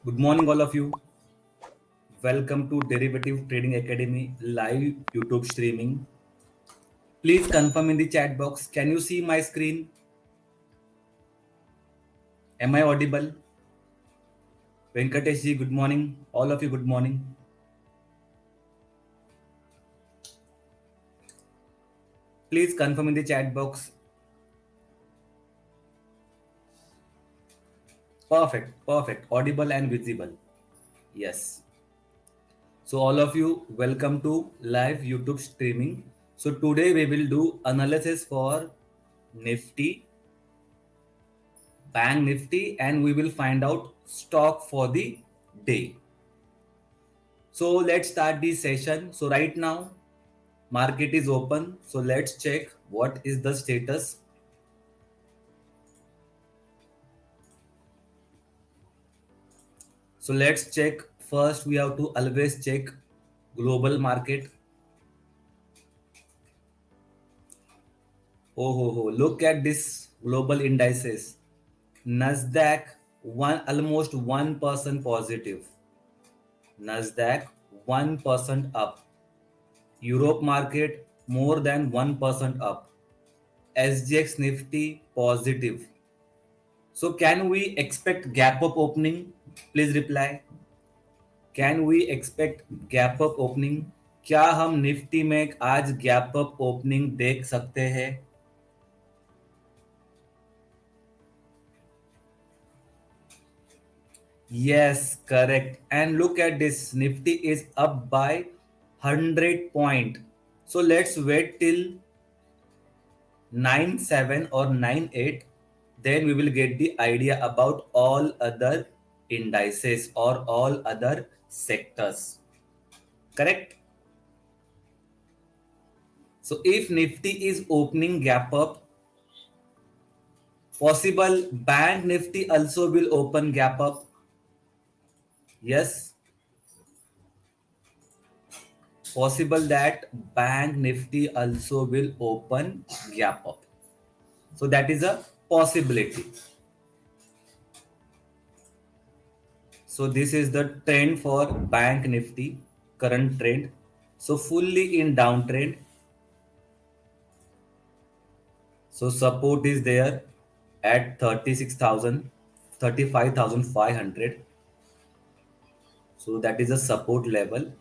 Good morning, all of you. Welcome to Derivative Trading Academy live YouTube streaming. Please confirm in the chat box. Can you see my screen? Am I audible? Venkatesh ji, good morning. All of you, good morning. Please confirm in the chat box. Perfect, perfect. Audible and visible. Yes. So all of you, welcome to live YouTube streaming. So today we will do analysis for Nifty, Bank Nifty, and we will find out stock for the day. So let's start this session. So right now market is open. So let's check what is the status. So let's check first. We have to always check global market. Oh ho ho! Look at this global indices. Nasdaq one almost 1% positive. Nasdaq 1% up. Europe market more than 1% up. SGX Nifty positive. So can we expect gap up opening? Please reply. Can we expect gap up opening? क्या हम Nifty में आज gap up opening देख सकते हैं? Yes, correct. And look at this. Nifty is up by 100 point. So let's wait till 9-7 or 9-8. Then we will get the idea about all other indices or all other sectors. Correct? So if Nifty is opening gap up, possible Bank Nifty also will open gap up. Yes, possible that Bank Nifty also will open gap up. So that is a possibility. So this is the trend for Bank Nifty, current trend. So fully in downtrend. So support is there at 36,000, 35,500. So that is a support level.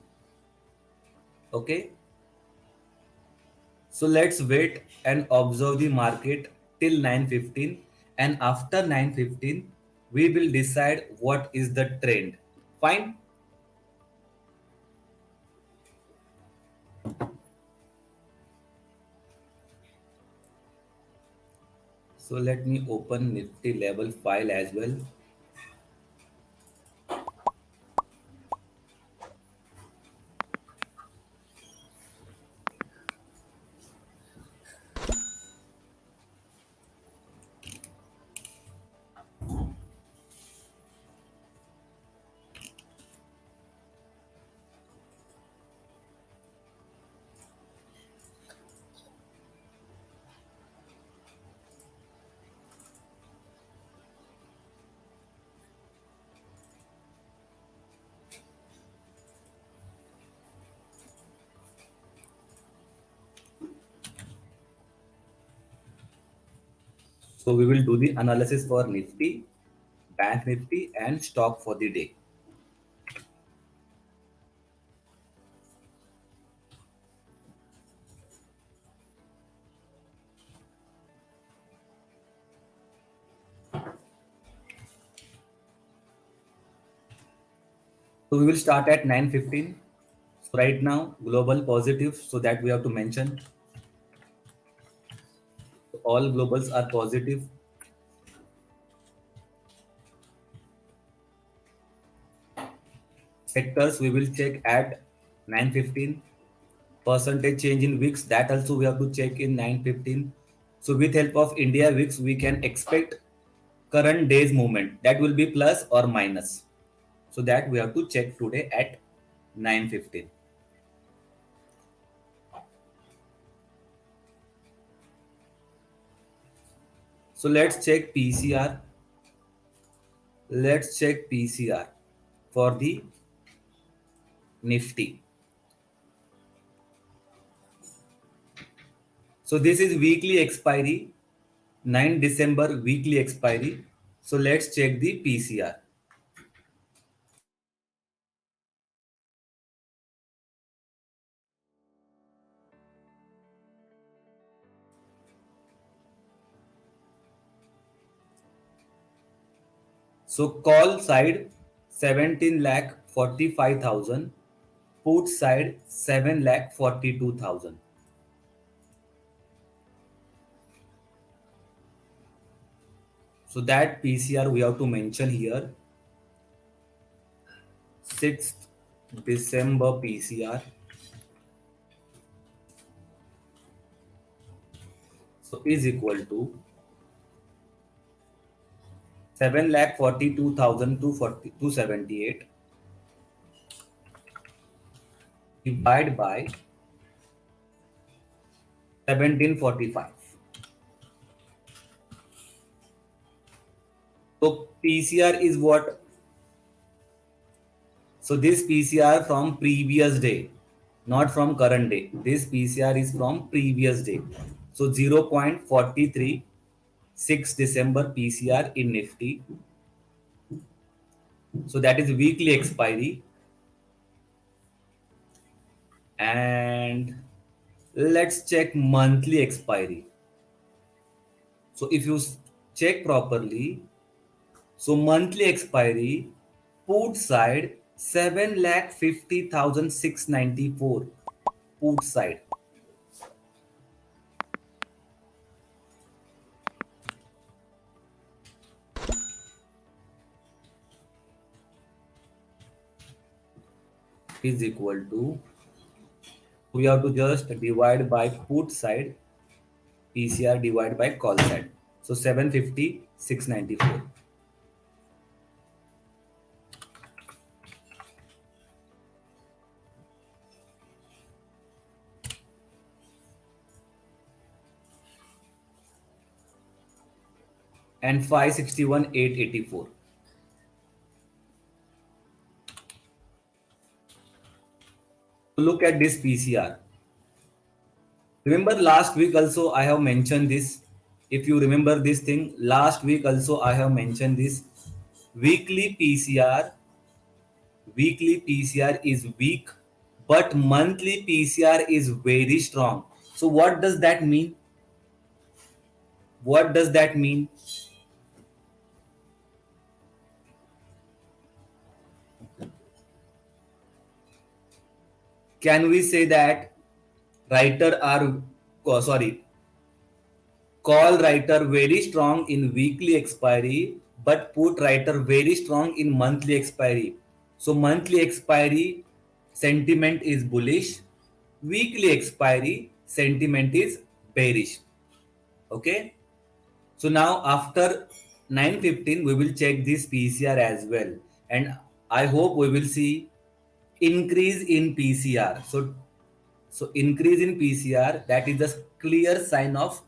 Okay. So let's wait and observe the market till 9:15, and after 9:15 we will decide what is the trend. Fine. So let me open Nifty level file as well. So we will do the analysis for Nifty, Bank Nifty, and stock for the day. So we will start at 9:15. So right now global positive, so that we have to mention. So all globals are positive. Sectors we will check at 9:15. Percentage change in weeks, that also we have to check in 9:15. So with help of India weeks we can expect current day's movement, that will be plus or minus. So that we have to check today at 9:15. So let's check PCR. Let's check PCR. for the Nifty. So this is weekly expiry, 9 December weekly expiry. So let's check the PCR. So call side 17 lakh 45,000, put side 7 lakh 42,000. So that PCR we have to mention here, 6th December PCR. So is equal to 7 lakh 42,000 to 78 divided by 1745. So PCR is what? So this PCR from previous day, not from current day. This PCR is from previous day. So 0.43 6 December PCR in Nifty. So that is weekly expiry. And let's check monthly expiry. So if you check properly, so monthly expiry, put side 7,50,694 put side. Is equal to, we have to just divide by put side PCR divided by call side. So 750 694. And 561 884. Look at this PCR. Remember last week also I have mentioned this. If you remember this thing, last week also I have mentioned this. Weekly PCR, weekly PCR is weak, but monthly PCR is very strong. So what does that mean? What does that mean? Can we say that writer are, sorry, call writer very strong in weekly expiry, but put writer very strong in monthly expiry? So monthly expiry sentiment is bullish, weekly expiry sentiment is bearish. Okay. So now after 9:15 we will check this PCR as well, and I hope we will see increase in PCR. So increase in PCR, that is a clear sign of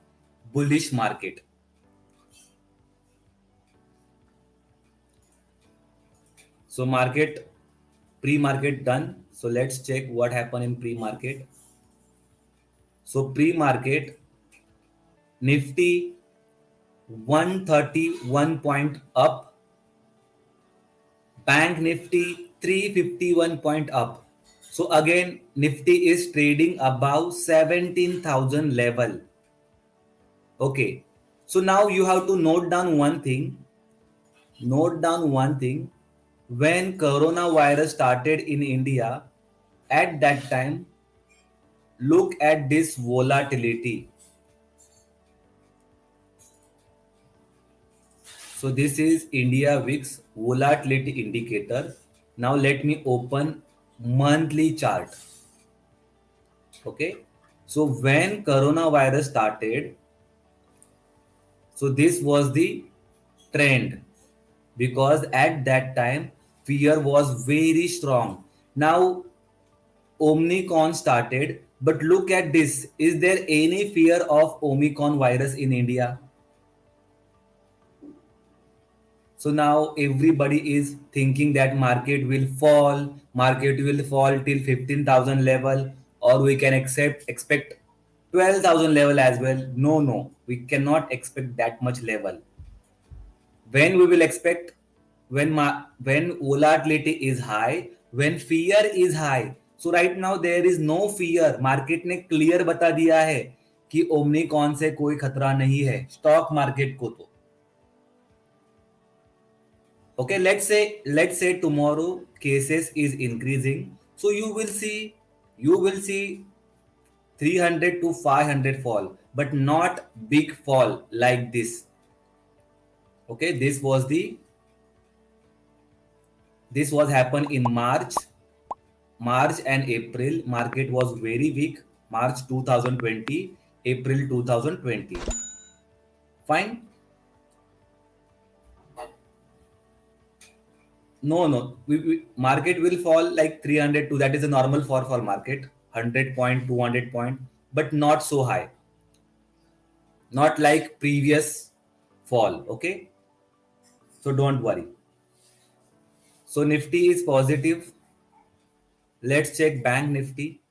bullish market. So market, pre-market done. So let's check what happened in pre-market. So pre-market, Nifty 131 point up, Bank Nifty 351 point up. So again Nifty is trading above 17,000 level. Okay. So now you have to note down one thing. Note down one thing. When coronavirus started in India, at that time, look at this volatility. So this is India VIX volatility indicator. Now let me open monthly chart. Okay. So when coronavirus started, so this was the trend, because at that time fear was very strong. Now Omicron started, but look at this. Is there any fear of Omicron virus in India? So now everybody is thinking that market will fall till 15,000 level, or we can expect 12,000 level as well. No, no, we cannot expect that much level. When we will expect, when volatility is high, when fear is high. So right now there is no fear. Market ने clear बता दिया है कि Omicron से कोई खतरा नहीं है स्टॉक मार्केट को तो. Okay, let's say tomorrow cases is increasing, so you will see 300 to 500 fall, but not big fall like this. Okay, this was happened in March and April. Market was very weak. March 2020, April 2020. Fine. No, no. Market will fall like 300 to, that is a normal for market. 100 point, 200 point, but not so high. Not like previous fall. Okay. So don't worry. So Nifty is positive. Let's check Bank Nifty.